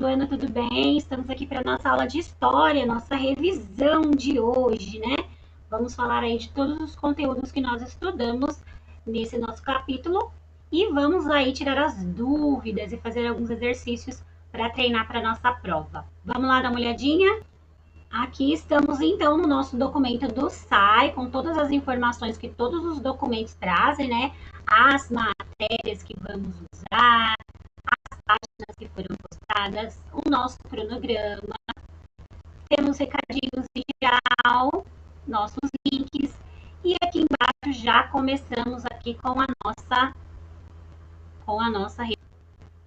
segundo ano, tudo bem? Estamos aqui para nossa aula de história, nossa revisão de hoje, né? Vamos falar aí de todos os conteúdos que nós estudamos nesse nosso capítulo e vamos aí tirar as dúvidas e fazer alguns exercícios para treinar para nossa prova. Vamos lá dar uma olhadinha? Aqui estamos então no nosso documento do SAI, com todas as informações que todos os documentos trazem, né? As matérias que vamos usar, páginas que foram postadas, o nosso cronograma, temos recadinhos em geral, nossos links, e aqui embaixo já começamos aqui com a nossa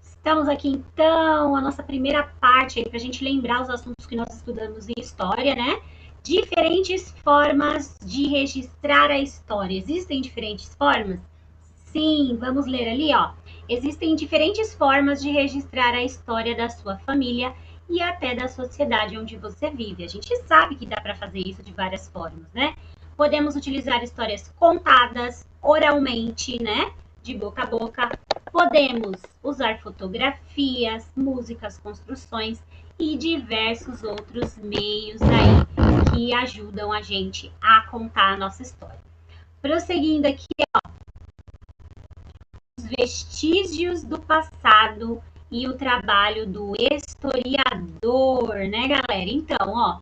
Estamos aqui então, a nossa primeira parte aí, para a gente lembrar os assuntos que nós estudamos em história, né? Diferentes formas de registrar a história. Existem diferentes formas? Sim, vamos ler ali, ó. Existem diferentes formas de registrar a história da sua família e até da sociedade onde você vive. A gente sabe que dá para fazer isso de várias formas, né? Podemos utilizar histórias contadas oralmente, né? De boca a boca. Podemos usar fotografias, músicas, construções e diversos outros meios aí que ajudam a gente a contar a nossa história. Prosseguindo aqui, ó, os vestígios do passado e o trabalho do historiador, né, galera? Então, ó,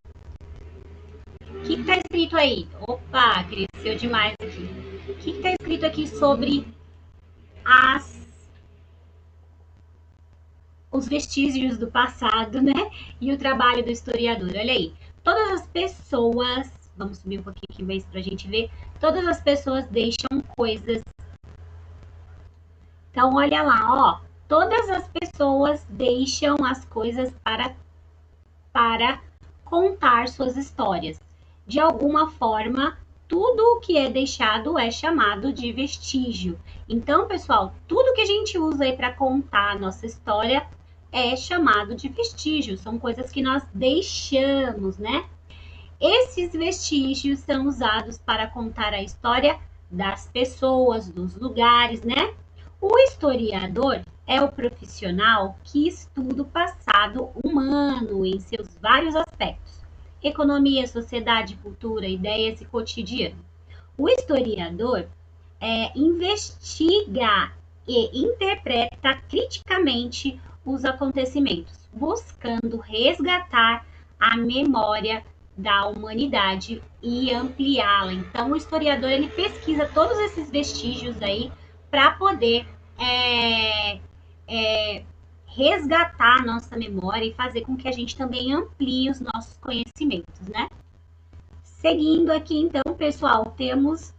o que está escrito aí? Opa, cresceu demais aqui. O que está escrito aqui sobre os vestígios do passado, né? E o trabalho do historiador. Olha aí. Todas as pessoas, vamos subir um pouquinho aqui mais para a gente ver, todas as pessoas deixam coisas. Então, olha lá, ó. Todas as pessoas deixam as coisas para contar suas histórias. De alguma forma, tudo o que é deixado é chamado de vestígio. Então, pessoal, tudo que a gente usa aí para contar a nossa história é chamado de vestígio. São coisas que nós deixamos, né? Esses vestígios são usados para contar a história das pessoas, dos lugares, né? O historiador é o profissional que estuda o passado humano em seus vários aspectos: economia, sociedade, cultura, ideias e cotidiano. O historiador investiga e interpreta criticamente os acontecimentos, buscando resgatar a memória da humanidade e ampliá-la. Então, o historiador ele pesquisa todos esses vestígios aí para poder resgatar a nossa memória e fazer com que a gente também amplie os nossos conhecimentos, né? Seguindo aqui, então, pessoal, temos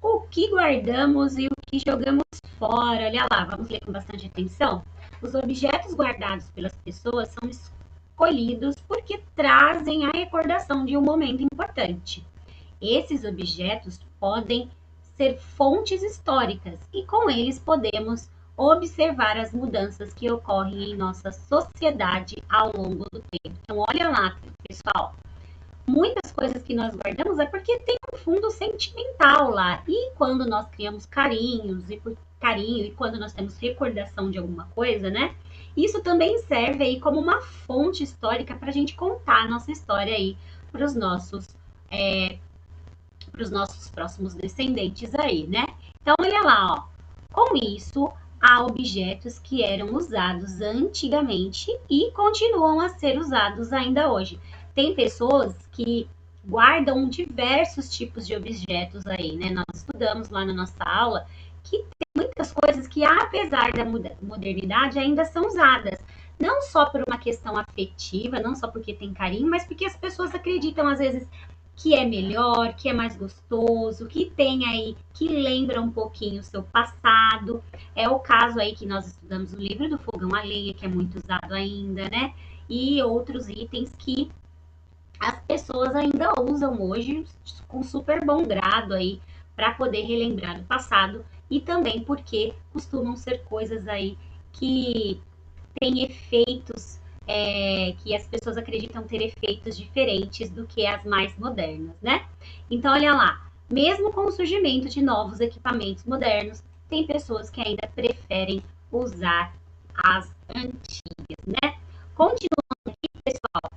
o que guardamos e o que jogamos fora. Olha lá, vamos ler com bastante atenção. Os objetos guardados pelas pessoas são escolhidos porque trazem a recordação de um momento importante. Esses objetos podem ser fontes históricas e com eles podemos observar as mudanças que ocorrem em nossa sociedade ao longo do tempo. Então, olha lá, pessoal, muitas coisas que nós guardamos é porque tem um fundo sentimental lá. E quando nós criamos carinhos e por carinho e quando nós temos recordação de alguma coisa, né? Isso também serve aí como uma fonte histórica para a gente contar a nossa história aí para os nossos próximos descendentes aí, né? Então, olha lá, ó. Com isso, há objetos que eram usados antigamente e continuam a ser usados ainda hoje. Tem pessoas que guardam diversos tipos de objetos aí, né? Nós estudamos lá na nossa aula que tem muitas coisas que, apesar da modernidade, ainda são usadas. Não só por uma questão afetiva, não só porque tem carinho, mas porque as pessoas acreditam, às vezes, que é melhor, que é mais gostoso, que tem aí, que lembra um pouquinho o seu passado. É o caso aí que nós estudamos no livro do fogão a lenha, que é muito usado ainda, né? E outros itens que as pessoas ainda usam hoje com super bom grado aí para poder relembrar o passado e também porque costumam ser coisas aí que têm efeitos que as pessoas acreditam ter efeitos diferentes do que as mais modernas, né? Então, olha lá, mesmo com o surgimento de novos equipamentos modernos, tem pessoas que ainda preferem usar as antigas, né? Continuando aqui, pessoal,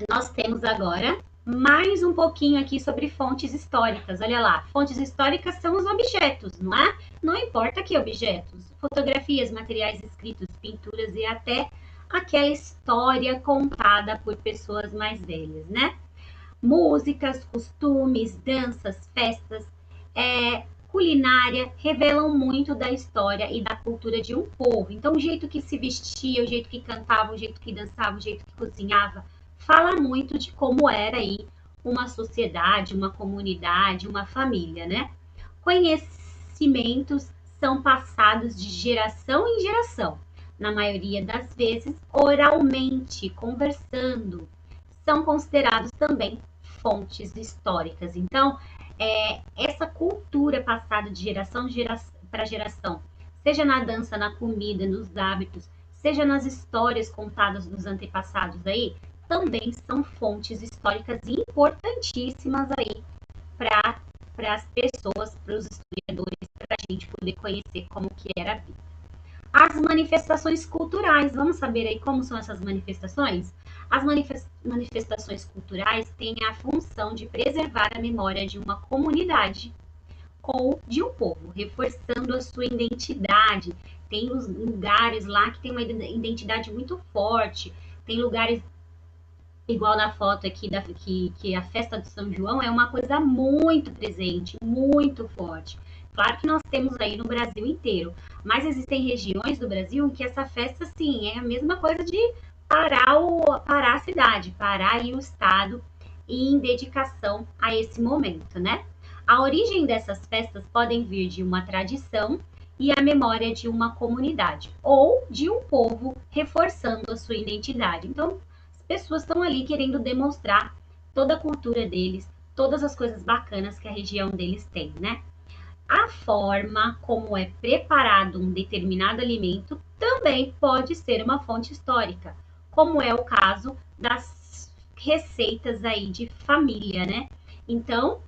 nós temos agora mais um pouquinho aqui sobre fontes históricas. Olha lá, fontes históricas são os objetos, não é? Não importa que objetos, fotografias, materiais escritos, pinturas e até aquela história contada por pessoas mais velhas, né? Músicas, costumes, danças, festas, culinária revelam muito da história e da cultura de um povo. Então, o jeito que se vestia, o jeito que cantava, o jeito que dançava, o jeito que cozinhava, fala muito de como era aí uma sociedade, uma comunidade, uma família, né? Conhecimentos são passados de geração em geração, na maioria das vezes oralmente, conversando. São considerados também fontes históricas. Então, essa cultura passada de geração para geração, seja na dança, na comida, nos hábitos, seja nas histórias contadas dos antepassados aí, também são fontes históricas importantíssimas aí para as pessoas, para os historiadores, para a gente poder conhecer como que era a vida. As manifestações culturais, vamos saber aí como são essas manifestações? As manifestações culturais têm a função de preservar a memória de uma comunidade ou de um povo, reforçando a sua identidade. Tem os lugares lá que tem uma identidade muito forte, tem lugares igual na foto aqui que a festa de São João é uma coisa muito presente, muito forte. Claro que nós temos aí no Brasil inteiro, mas existem regiões do Brasil que essa festa, sim, é a mesma coisa de parar a cidade, parar aí o estado em dedicação a esse momento, né? A origem dessas festas podem vir de uma tradição e a memória de uma comunidade ou de um povo reforçando a sua identidade. Então, as pessoas estão ali querendo demonstrar toda a cultura deles, todas as coisas bacanas que a região deles tem, né? A forma como é preparado um determinado alimento também pode ser uma fonte histórica, como é o caso das receitas aí de família, né? Então,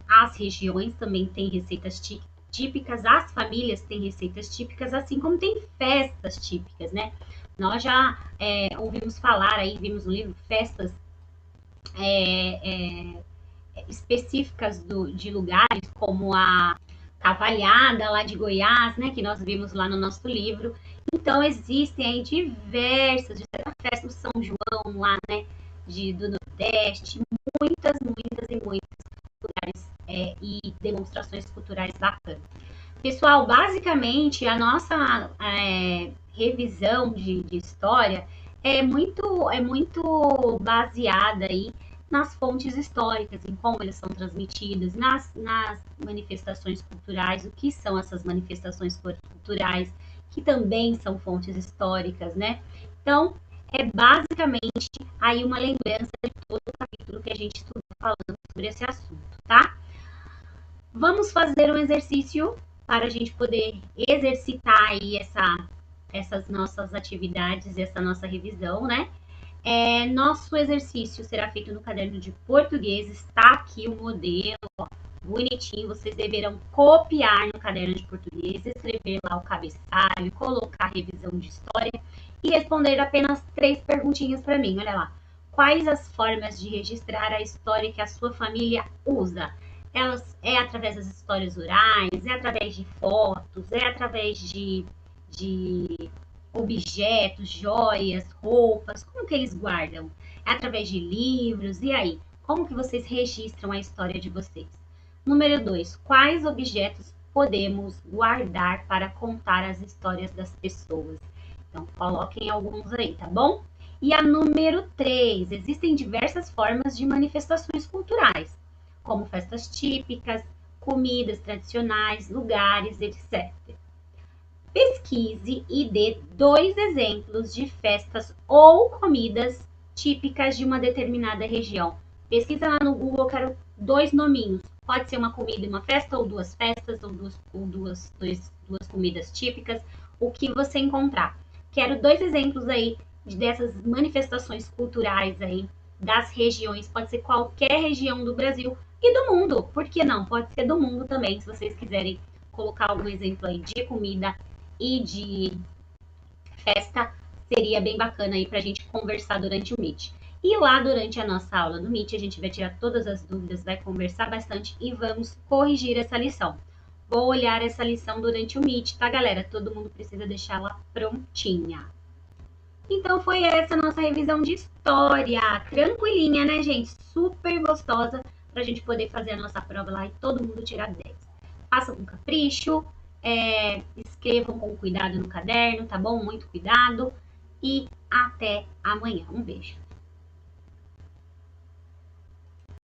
as regiões também têm receitas típicas, as famílias têm receitas típicas, assim como tem festas típicas, né? Nós já ouvimos falar aí, vimos no livro, festas específicas de lugares, como a Cavalhada lá de Goiás, né, que nós vimos lá no nosso livro. Então, existem aí diversas, a festa do São João lá, né, do Nordeste, muitas e muitos lugares e demonstrações culturais bacanas. Pessoal, basicamente, a nossa revisão de história é muito baseada aí nas fontes históricas, em como elas são transmitidas, nas manifestações culturais, o que são essas manifestações culturais, que também são fontes históricas, né? Então, é basicamente aí uma lembrança de todo o capítulo que a gente estudou falando sobre esse assunto, tá? Vamos fazer um exercício para a gente poder exercitar aí essas nossas atividades, essa nossa revisão, né? Nosso exercício será feito no caderno de português, está aqui o modelo, ó, bonitinho. Vocês deverão copiar no caderno de português, escrever lá o cabeçalho, colocar a revisão de história e responder apenas 3 perguntinhas para mim. Olha lá. Quais as formas de registrar a história que a sua família usa? Elas através das histórias orais, é através de fotos, é através de objetos, joias, roupas, como que eles guardam? É através de livros, e aí? Como que vocês registram a história de vocês? Número 2, quais objetos podemos guardar para contar as histórias das pessoas? Então, coloquem alguns aí, tá bom? E a número 3, existem diversas formas de manifestações culturais, como festas típicas, comidas tradicionais, lugares, etc. Pesquise e dê 2 exemplos de festas ou comidas típicas de uma determinada região. Pesquisa lá no Google, eu quero 2 nominhos. Pode ser uma comida e uma festa, ou 2 festas, ou duas comidas típicas, o que você encontrar. Quero 2 exemplos aí dessas manifestações culturais aí das regiões. Pode ser qualquer região do Brasil e do mundo. Por que não? Pode ser do mundo também, se vocês quiserem colocar algum exemplo aí de comida e de festa, seria bem bacana aí pra gente conversar durante o Meet. E lá durante a nossa aula do Meet, a gente vai tirar todas as dúvidas, vai conversar bastante e vamos corrigir essa lição. Vou olhar essa lição durante o Meet, tá, galera? Todo mundo precisa deixá-la prontinha. Então foi essa nossa revisão de história. Tranquilinha, né, gente? Super gostosa pra gente poder fazer a nossa prova lá e todo mundo tirar 10. Façam com capricho, escrevam com cuidado no caderno, tá bom? Muito cuidado e até amanhã. Um beijo.